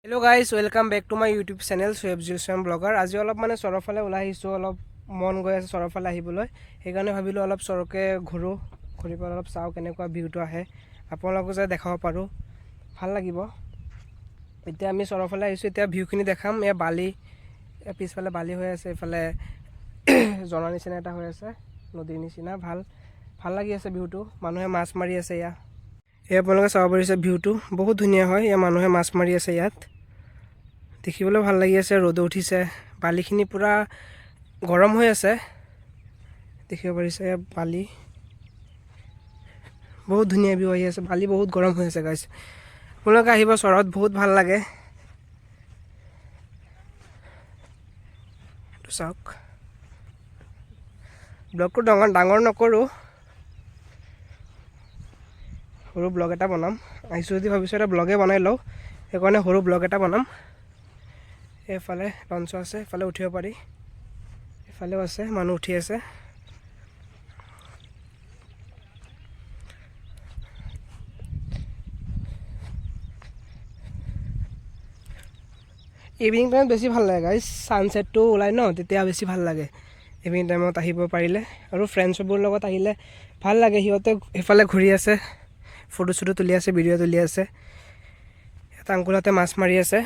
Hello guys, welcome back to my YouTube channel Soeb Jilsam Blogger. আজি অলপ মানে সৰফালে ওলাই আহিছো অলপ মন গৈ আছে সৰফালে আহিবলৈ সেইকাৰণে ভাবিলো অলপ সৰকে ঘুৰো ঘুৰি পেলাই অলপ চাও কেনেকুৱা ভিউটো আহে আপোনালোকক যে দেখাব পাৰো ভাল লাগিব এতিয়া আমি সৰফালে আহিছো এতিয়া ভিউখিনি দেখাম এ বালি পিছফালে বালি হৈ আছে এফালে জনা নিচিনা এটা হৈ আছে নদীৰ নিচিনা ভাল লাগি আছে ভিউটো মানুহে মাছ মাৰি আছে ইয়া এই আপোনালোকে চাব পাৰিছে ভিউটো বহুত ধুনীয়া হয় ইয়া মানুহে মাছ মাৰি আছে ইয়াত দেখিবলৈ ভাল লাগি আছে ৰ'দ উঠিছে বালিখিনি পুৰা গৰম হৈ আছে দেখিব পাৰিছে বালি বহুত ধুনীয়া ভিউ আহি আছে বালি বহুত গৰম হৈ আছে গাইস আপোনালোকে আহিব চৰত বহুত ভাল লাগে তো চাওক ব্লগটো ডাঙৰ নকৰো সৰু ব্লগ এটা বনাম আহিছো যদি ভাবিছো এটা ব্লগে বনাই লও সেইকাৰণে সৰু ব্লগ এটা বনাম এফালে লঞ্চ আছে এফালে উঠিব পাৰি এফালেও আছে মানুহ উঠি আছে ইভিনিং টাইমত বেছি ভাল লাগে গাইস সানসেটটো ওলাই ন তেতিয়া বেছি ভাল লাগে ইভিনিং টাইমত আহিব পাৰিলে আৰু ফ্ৰেণ্ডছবোৰ লগত আহিলে ভাল লাগে হিহঁতে এফালে ঘূৰি আছে ফটো ছটো তুলি আছে ভিডিও তুলি আছে এটা আংকুলতে মাছ মাৰি আছে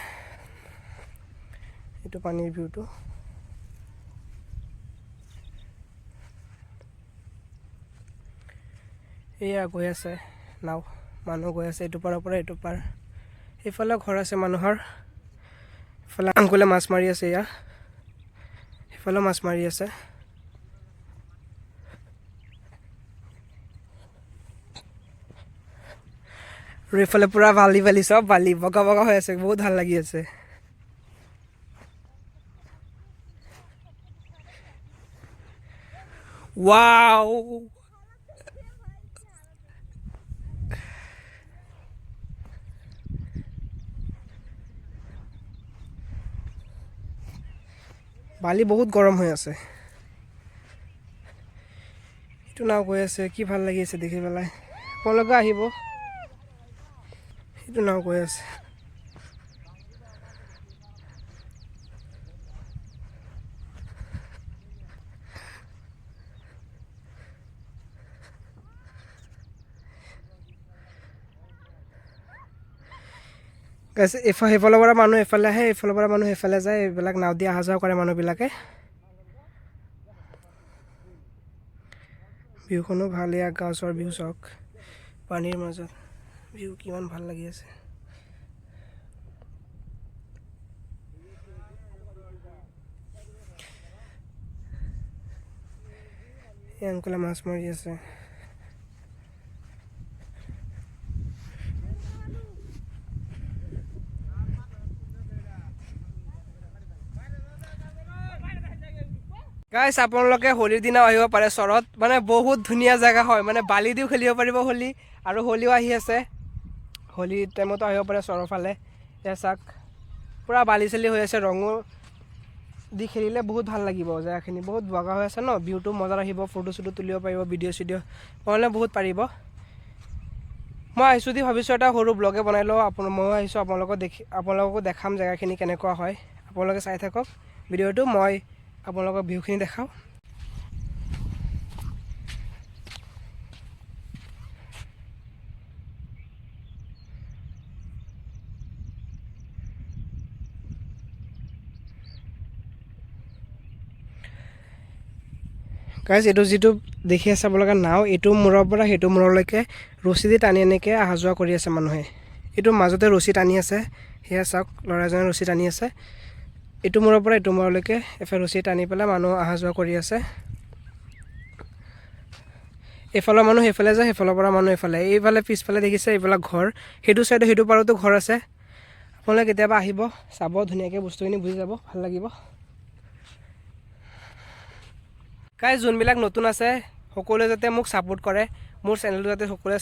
এটো পানীৰ ভিউটো এয়া গৈ আছে নাও মানুহ গৈ আছে এটো পাৰৰ পৰা এটো পাৰ এফালে ঘৰ আছে মানুহৰ এফালে আংকুলে মাছ মাৰি আছে এয়া এফালে মাছ মাৰি আছে ৰেফালে পুৰা বালি সব বালি বগা হৈ আছে বহুত ভাল লাগি আছে ওয়াও বালি বহুত গৰম হৈ আছে এটো নাও গৈ আছে কি ভাল লাগি আছে দেখি পেলাই আপোনালোকে আহিব এটো নাও গৈ আছে গাইস এফালৰ পৰা মানুহ এফালে আহে এফালৰ পৰা মানুহ এফালে যায় এইবিলাক নাও দি আহা যোৱা কৰে মানুহবিলাকে ভিউখনো ভাল ইয়া গাছৰ ভিউ চাওক পানীৰ মাজত ভিউ কিমান ভাল লাগি আছে এই আংকুলে মাছ মাৰি আছে গাইস আপোনালোকে হোলিৰ দিনা আহিব পাৰে চৰত মানে বহুত ধুনীয়া জায়গা হয় মানে বালি দিও খেলিব পাৰিব হোলি আৰু হোলিও আহি আছে হোলি টাইমতো আহিব পাৰে চৰৰ ফালে এসাক পুৰা বালি চলি হৈ আছে ৰঙো দি খেলিলে বহুত ভাল লাগিব জায়গাখিনি বহুত বগা হৈ আছে ন ভিউটো মজা আহিব ফটো ছটো তুলিব পাৰিব ভিডিও চিডিও বনালে বহুত পাৰিব মই আহিছো দি ভাবিছো এটা সৰু ব্লগে বনাই লও মই আহিছো আপোনালোকক দেখাম জায়গাখিনি কেনেকুৱা হয় আপোনালোকে চাই থাকক ভিডিওটো মই আপোনালোকক ভিউখিনি দেখাও গাইজ এটো যেটো দেখি আছে আপোনালোকে নাও এটো মূৰৰ পৰা হেটো মূৰলৈকে ৰছী দি টানি এনেকে আহা যোৱা কৰি আছে মানুহে এটো মাজতে ৰছী টানি আছে হেয়া চাওক লৰাজনে ৰছী টানি আছে এটো মূৰৰ পৰা এটো মূৰলৈকে এফালে ৰছী টানি পেলাই মানুহ আহা যোৱা কৰি আছে এফালৰ মানুহ এফালে যায় এফালৰ পৰা মানুহ এফালে এইফালে পিছফালে দেখিছে এইফালে ঘৰ হেটো সাইডে হেটো পাৰতো ঘৰ আছে আপোনালোকে কেতিয়াবা আহিব চাব ধুনীয়াকৈ বস্তুখিনি বুজি যাব ভাল লাগিব গাইজ যোনবিলাক নতুন আছে সকলোৱে যাতে মোক সাপোৰ্ট কৰে মোৰ চেনেলটো যাতে সকলোৱে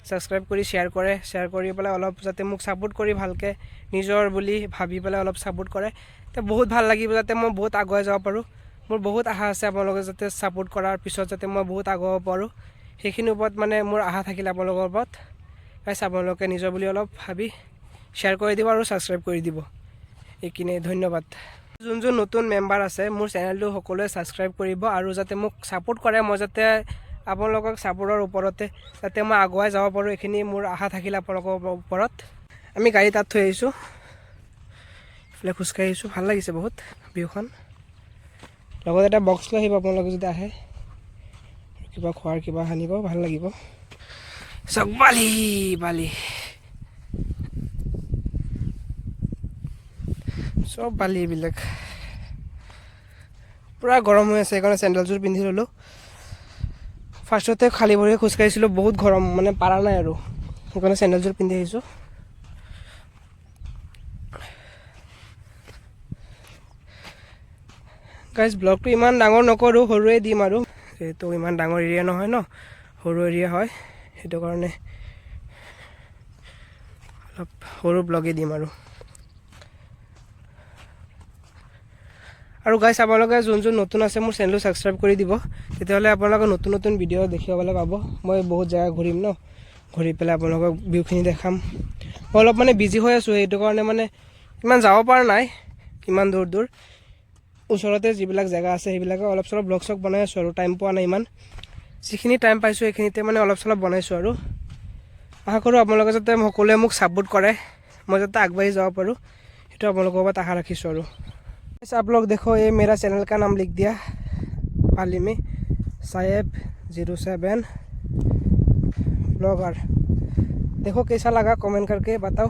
সাবস্ক্ৰাইব কৰি শেয়াৰ কৰি পেলাই অলপ যাতে মোক সাপোৰ্ট কৰি ভালকে নিজৰ বুলি ভাবি পেলাই অলপ সাপোৰ্ট কৰে তে বহুত ভাল লাগিব যাতে মই বহুত আগুৱাই যাব পাৰো মোৰ বহুত আশা আছে আপোনালোকে যাতে সাপোৰ্ট কৰাৰ পিছত যাতে মই বহুত আগুৱাব পাৰো সেইখিনি ওপৰত মানে মোৰ আশা থাকিলে আপোনালোকৰ ওপৰত গাইজ আপোনালোকে নিজৰ বুলি অলপ ভাবি শ্বেয়াৰ কৰি দিব আৰু ছাবস্ক্ৰাইব কৰি দিব। এইখিনি ধন্যবাদ। যোন নতুন মেম্বাৰ আছে মোৰ চেনেলটো সকলোৱে ছাবস্ক্ৰাইব কৰিব আৰু যাতে মোক ছাপোৰ্ট কৰে, মই যাতে আপোনালোকক ছাপোৰ্টৰ ওপৰতে যাতে মই আগুৱাই যাব পাৰোঁ, এইখিনি মোৰ আশা থাকিলে আপোনালোকৰ ওপৰত। আমি গাড়ী তাত থৈ আহিছোঁ, এইফালে খোজকাঢ়ি আহিছোঁ, ভাল লাগিছে বহুত ভিউখন। লগত এটা বক্স লৈ আহিব আপোনালোকে যদি আহে, কিবা খোৱাৰ কিবা সানিব, ভাল লাগিব। চব বালি বালি, চব বালি এইবিলাক। পূৰা গৰম হৈ আছে, সেইকাৰণে চেণ্ডেলযোৰ পিন্ধি ল'লোঁ। ফাৰ্ষ্টতে খালী ভৰিৰে খোজকাঢ়িছিলোঁ, বহুত গৰম মানে পাৰা নাই আৰু, সেইকাৰণে চেণ্ডেলযোৰ পিন্ধি আহিছোঁ। গাইজ ব্লগটো ইমান ডাঙৰ নকৰোঁ, সৰুৱে দিম আৰু, যিহেতু ইমান ডাঙৰ এৰিয়া নহয় ন, সৰু এৰিয়া হয়, সেইটো কাৰণে অলপ সৰু ব্লগেই দিম আৰু গাইজ আপোনালোকে যোন নতুন আছে মোৰ চেনেলটো ছাবস্ক্ৰাইব কৰি দিব, তেতিয়াহ'লে আপোনালোকে নতুন নতুন ভিডিঅ' দেখিবলৈ পাব। মই বহুত জেগা ঘূৰিম ন, ঘূৰি পেলাই আপোনালোকক ভিউখিনি দেখাম। মই অলপ মানে বিজি হৈ আছোঁ, সেইটো কাৰণে মানে ইমান যাব পৰা নাই, ইমান দূৰ ওচৰতে যিবিলাক জেগা আছে সেইবিলাকে অলপ চলপ ব্লগ চগ বনাই আছোঁ আৰু, টাইম পোৱা নাই ইমান। যিখিনি টাইম পাইছোঁ সেইখিনিতে মানে অলপ চলপ বনাইছোঁ আৰু। আশা কৰোঁ আপোনালোকে যাতে সকলোৱে মোক ছাপোৰ্ট কৰে, মই যাতে আগবাঢ়ি যাব পাৰোঁ, সেইটো আপোনালোকৰ ওপৰত আশা ৰাখিছোঁ আৰু। आप लोग देखो ये मेरा चैनल का नाम लिख दिया पाली में, साहेब 07 ब्लॉगर। देखो कैसा लगा, कमेंट करके बताओ,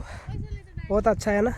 बहुत अच्छा है ना।